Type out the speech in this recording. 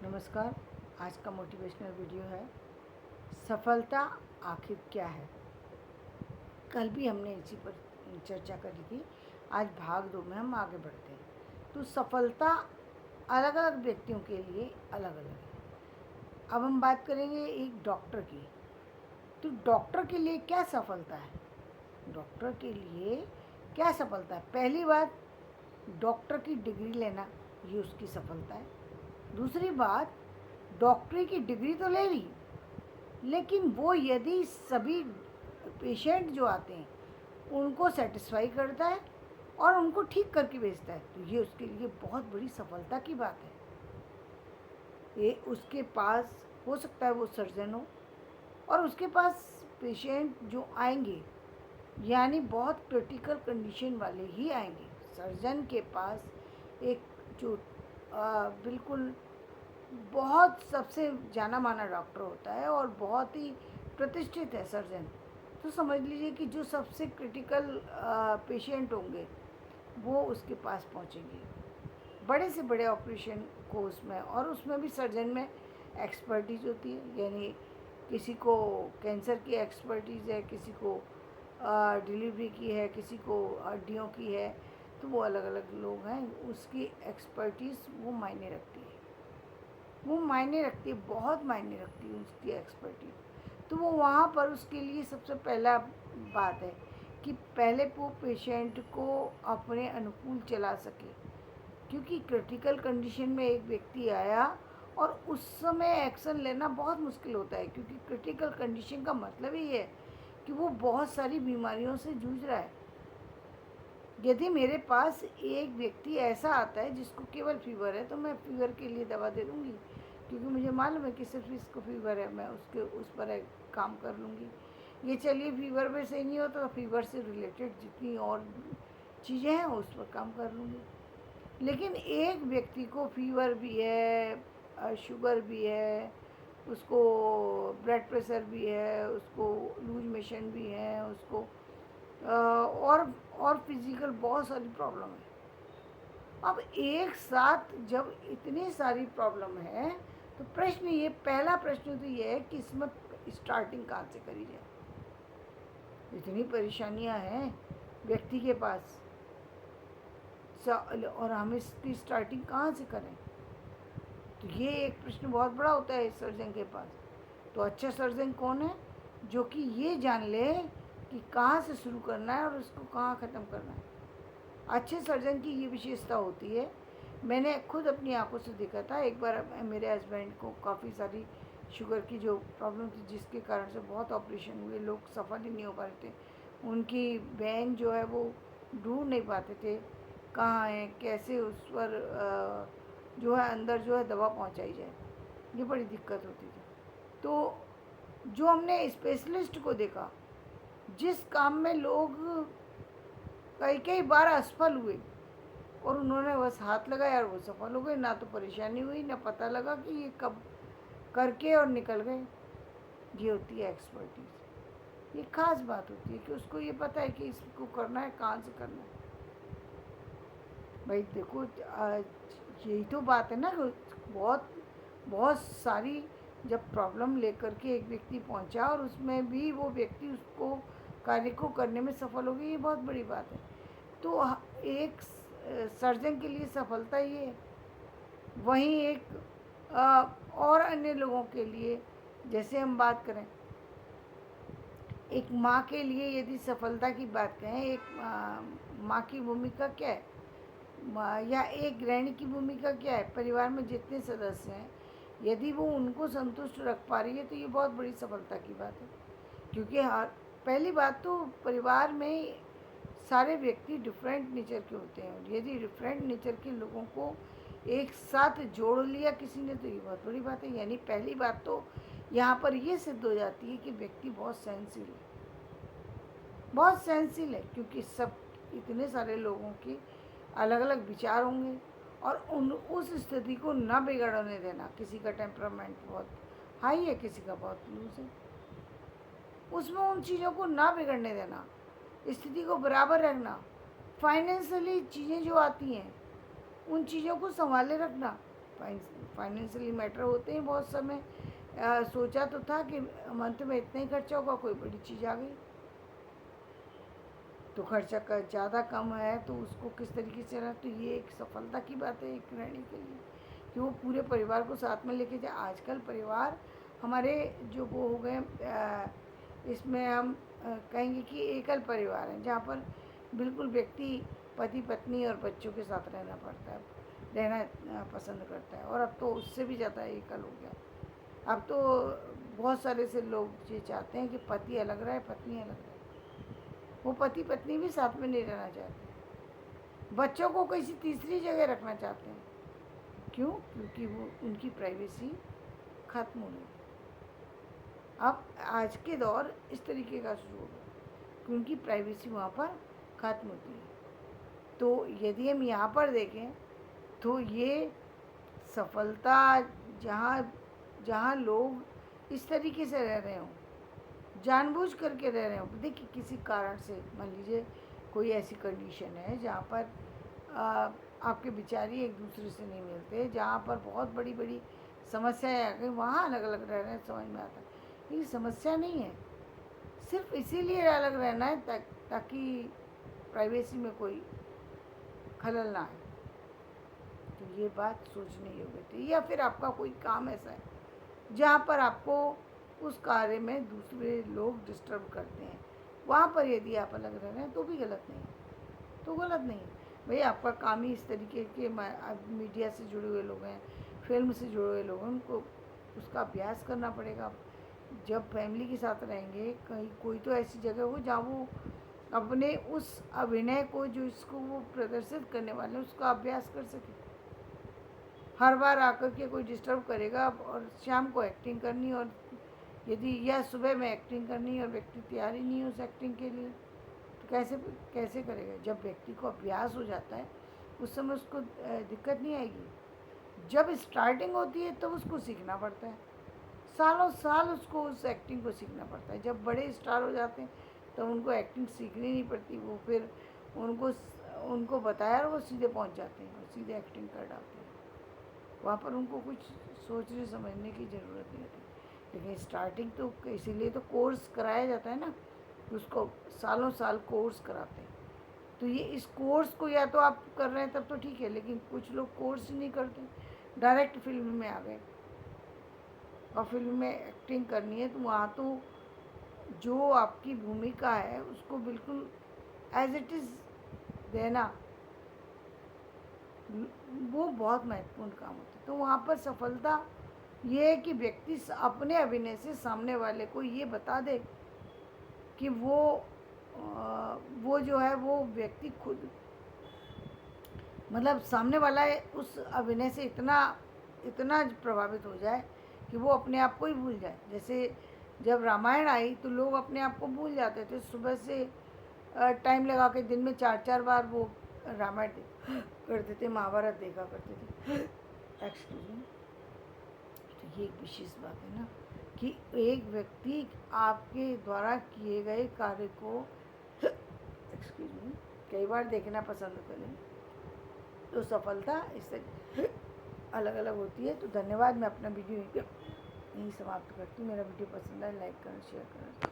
नमस्कार। आज का मोटिवेशनल वीडियो है सफलता आखिर क्या है। कल भी हमने इसी पर चर्चा करी थी। आज भाग 2 में हम आगे बढ़ते हैं। तो सफलता अलग अलग व्यक्तियों के लिए अलग अलग है। अब हम बात करेंगे एक डॉक्टर की। तो डॉक्टर के लिए क्या सफलता है? डॉक्टर के लिए क्या सफलता है? पहली बात, डॉक्टर की डिग्री लेना, ये उसकी सफलता है। दूसरी बात, डॉक्टरी की डिग्री तो ले ली, लेकिन वो यदि सभी पेशेंट जो आते हैं उनको सेटिस्फाई करता है और उनको ठीक करके भेजता है, तो ये उसके लिए बहुत बड़ी सफलता की बात है। ये उसके पास हो सकता है वो सर्जन हो और उसके पास पेशेंट जो आएंगे यानी बहुत क्रिटिकल कंडीशन वाले ही आएंगे। सर्जन के पास एक जो बिल्कुल बहुत सबसे जाना माना डॉक्टर होता है और बहुत ही प्रतिष्ठित है सर्जन। तो समझ लीजिए कि जो सबसे क्रिटिकल पेशेंट होंगे वो उसके पास पहुंचेंगे, बड़े से बड़े ऑपरेशन को उसमें, और उसमें भी सर्जन में एक्सपर्टीज़ होती है। यानी किसी को कैंसर की एक्सपर्टीज़ है, किसी को डिलीवरी की है, किसी को हड्डियों की है, तो वो अलग अलग लोग हैं। उसकी एक्सपर्टीज़ वो मायने रखती है, वो मायने रखती है, बहुत मायने रखती है उसकी एक्सपर्टीज। तो वो वहाँ पर उसके लिए सबसे पहला बात है कि पहले वो पेशेंट को अपने अनुकूल चला सके, क्योंकि क्रिटिकल कंडीशन में एक व्यक्ति आया और उस समय एक्शन लेना बहुत मुश्किल होता है, क्योंकि क्रिटिकल कंडीशन का मतलब ही है कि वो बहुत सारी बीमारियों से जूझ रहा है। यदि मेरे पास एक व्यक्ति ऐसा आता है जिसको केवल फीवर है, तो मैं फीवर के लिए दवा दे दूँगी, क्योंकि मुझे मालूम है कि सिर्फ इसको फीवर है, मैं उसके उस पर काम कर लूँगी। ये चलिए फीवर में सही नहीं होता तो फीवर से रिलेटेड जितनी और चीज़ें हैं उस पर काम कर लूँगी। लेकिन एक व्यक्ति को फीवर भी है, शुगर भी है, उसको ब्लड प्रेशर भी है, उसको लूज मोशन भी है, उसको और फिजिकल बहुत सारी प्रॉब्लम है। अब एक साथ जब इतनी सारी प्रॉब्लम है तो प्रश्न ये, पहला प्रश्न तो ये है कि इसमें स्टार्टिंग कहाँ से करी जाए। इतनी परेशानियां हैं व्यक्ति के पास और हम इसकी स्टार्टिंग कहाँ से करें, तो ये एक प्रश्न बहुत बड़ा होता है सर्जन के पास। तो अच्छा सर्जन कौन है? जो कि ये जान ले कि कहाँ से शुरू करना है और उसको कहाँ ख़त्म करना है। अच्छे सर्जन की ये विशेषता होती है। मैंने खुद अपनी आंखों से देखा था। एक बार मेरे हस्बैंड को काफ़ी सारी शुगर की जो प्रॉब्लम थी, जिसके कारण से बहुत ऑपरेशन हुए, लोग सफल ही नहीं हो पा रहे थे। उनकी वेन जो है वो ढूंढ नहीं पाते थे कहाँ है, कैसे उस पर जो है अंदर जो है दवा पहुंचाई जाए, ये बड़ी दिक्कत होती थी। तो जो हमने स्पेशलिस्ट को देखा, जिस काम में लोग कई कई बार असफल हुए और उन्होंने बस हाथ लगाया और वो सफल हो गए, ना तो परेशानी हुई, ना पता लगा कि ये कब करके और निकल गए। ये होती है एक्सपर्टीज। ये खास बात होती है कि उसको ये पता है कि इसको करना है, कहाँ से करना है। भाई देखो, यही तो बात है ना, बहुत बहुत सारी जब प्रॉब्लम लेकर के एक व्यक्ति पहुंचा और उसमें भी वो व्यक्ति उसको कार्य को करने में सफल हो गई, ये बहुत बड़ी बात है। तो एक सर्जन के लिए सफलता ये है। वहीं एक और अन्य लोगों के लिए, जैसे हम बात करें, एक माँ के लिए यदि सफलता की बात करें, एक माँ की भूमिका क्या है, या एक गृहिणी की भूमिका क्या है? परिवार में जितने सदस्य हैं, यदि वो उनको संतुष्ट रख पा रही है तो ये बहुत बड़ी सफलता की बात है। क्योंकि पहली बात तो परिवार में सारे व्यक्ति डिफरेंट नेचर के होते हैं, और यदि डिफरेंट नेचर के लोगों को एक साथ जोड़ लिया किसी ने तो ये बहुत बड़ी बात है। यानी पहली बात तो यहाँ पर ये सिद्ध हो जाती है कि व्यक्ति बहुत सहनशील है, बहुत सहनशील है, क्योंकि सब इतने सारे लोगों की अलग अलग विचार होंगे और उस स्थिति को ना बिगड़ने देना। किसी का टेम्परामेंट बहुत हाई है, किसी का बहुत लूज है, उसमें उन चीज़ों को ना बिगड़ने देना, स्थिति को बराबर रखना। फाइनेंशियली चीज़ें जो आती हैं उन चीज़ों को संभाले रखना, फाइनेंशियली मैटर होते हैं बहुत समय। सोचा तो था कि मंथ में इतना ही खर्चा होगा, कोई बड़ी चीज़ आ गई तो खर्चा का ज़्यादा कम है तो उसको किस तरीके से रहा। तो ये एक सफलता की बात है एक गृहिणी के लिए कि वो पूरे परिवार को साथ में लेके जाए। आजकल परिवार हमारे जो वो हो गए, इसमें हम कहेंगे कि एकल परिवार है, जहाँ पर बिल्कुल व्यक्ति पति पत्नी और बच्चों के साथ रहना पड़ता है, रहना पसंद करता है। और अब तो उससे भी ज़्यादा एकल हो गया। अब तो बहुत सारे से लोग ये चाहते हैं कि पति अलग रहे, पत्नी अलग रहे। वो पति पत्नी भी साथ में नहीं रहना चाहते, बच्चों को किसी तीसरी जगह रखना चाहते हैं। क्यों? क्योंकि वो उनकी प्राइवेसी खत्म हो गई। अब आज के दौर इस तरीके का शुरू हो गया कि उनकी प्राइवेसी वहाँ पर खत्म होती है। तो यदि हम यहाँ पर देखें तो ये सफलता, जहाँ जहाँ लोग इस तरीके से रह रहे हों, जानबूझ करके रह रहे हों। देखिए किसी कारण से मान लीजिए कोई ऐसी कंडीशन है जहाँ पर आपके बिचारी एक दूसरे से नहीं मिलते, जहाँ पर बहुत बड़ी बड़ी समस्याएं आ गई, वहाँ अलग अलग रह रहे हैं, समझ में आता है। ये समस्या नहीं है, सिर्फ इसीलिए अलग रहना है ताकि प्राइवेसी में कोई खलल ना आए। तो ये बात सोचने योग्य थी। या फिर आपका कोई काम ऐसा है जहाँ पर आपको उस कार्य में दूसरे लोग डिस्टर्ब करते हैं, वहाँ पर यदि आप अलग रह रहे हैं तो भी गलत नहीं है, तो गलत नहीं है। भाई आपका काम ही इस तरीके के मीडिया से जुड़े हुए लोग हैं, फिल्म से जुड़े हुए लोग हैं, उनको उसका अभ्यास करना पड़ेगा। जब फैमिली के साथ रहेंगे, कहीं कोई तो ऐसी जगह हो जहाँ वो अपने उस अभिनय को, जो इसको वो प्रदर्शित करने वाले हैं, उसका अभ्यास कर सके। हर बार आकर के कोई डिस्टर्ब करेगा और शाम को एक्टिंग करनी, और यदि यह सुबह में एक्टिंग करनी और व्यक्ति तैयार ही नहीं है उस एक्टिंग के लिए, तो कैसे कैसे करेगा। जब व्यक्ति को अभ्यास हो जाता है उस समय उसको दिक्कत नहीं आएगी। जब स्टार्टिंग होती है तब उसको सीखना पड़ता है, सालों साल उसको उस एक्टिंग को सीखना पड़ता है। जब बड़े स्टार हो जाते हैं तो उनको एक्टिंग सीखनी नहीं पड़ती, वो फिर उनको बताया और वो सीधे पहुंच जाते हैं और सीधे एक्टिंग कर डालते हैं। वहाँ पर उनको कुछ सोचने समझने की ज़रूरत नहीं होती। लेकिन स्टार्टिंग तो इसीलिए तो कोर्स कराया जाता है ना, उसको सालों साल कोर्स कराते हैं। तो ये इस कोर्स को या तो आप कर रहे हैं तब तो ठीक है, लेकिन कुछ लोग कोर्स ही नहीं करते, डायरेक्ट फिल्म में आ गए और फिल्म में एक्टिंग करनी है तो वहाँ तो जो आपकी भूमिका है उसको बिल्कुल एज इट इज़ देना, वो बहुत महत्वपूर्ण काम होता है। तो वहाँ पर सफलता ये है कि व्यक्ति अपने अभिनय से सामने वाले को ये बता दे कि वो जो है वो व्यक्ति खुद, मतलब सामने वाला उस अभिनय से इतना इतना प्रभावित हो जाए कि वो अपने आप को ही भूल जाए। जैसे जब रामायण आई तो लोग अपने आप को भूल जाते थे, सुबह से टाइम लगा के दिन में 4-4 बार वो रामायण करते थे, महाभारत देखा करते थे। Excuse me. तो ये एक विशेष बात है ना कि एक व्यक्ति आपके द्वारा किए गए कार्य को एक्सक्यूज मी कई बार देखना पसंद करें तो सफलता इससे अलग अलग होती है। तो धन्यवाद। मैं अपना वीडियो यहीं समाप्त करती हूँ। मेरा वीडियो पसंद आए लाइक करें, शेयर करें।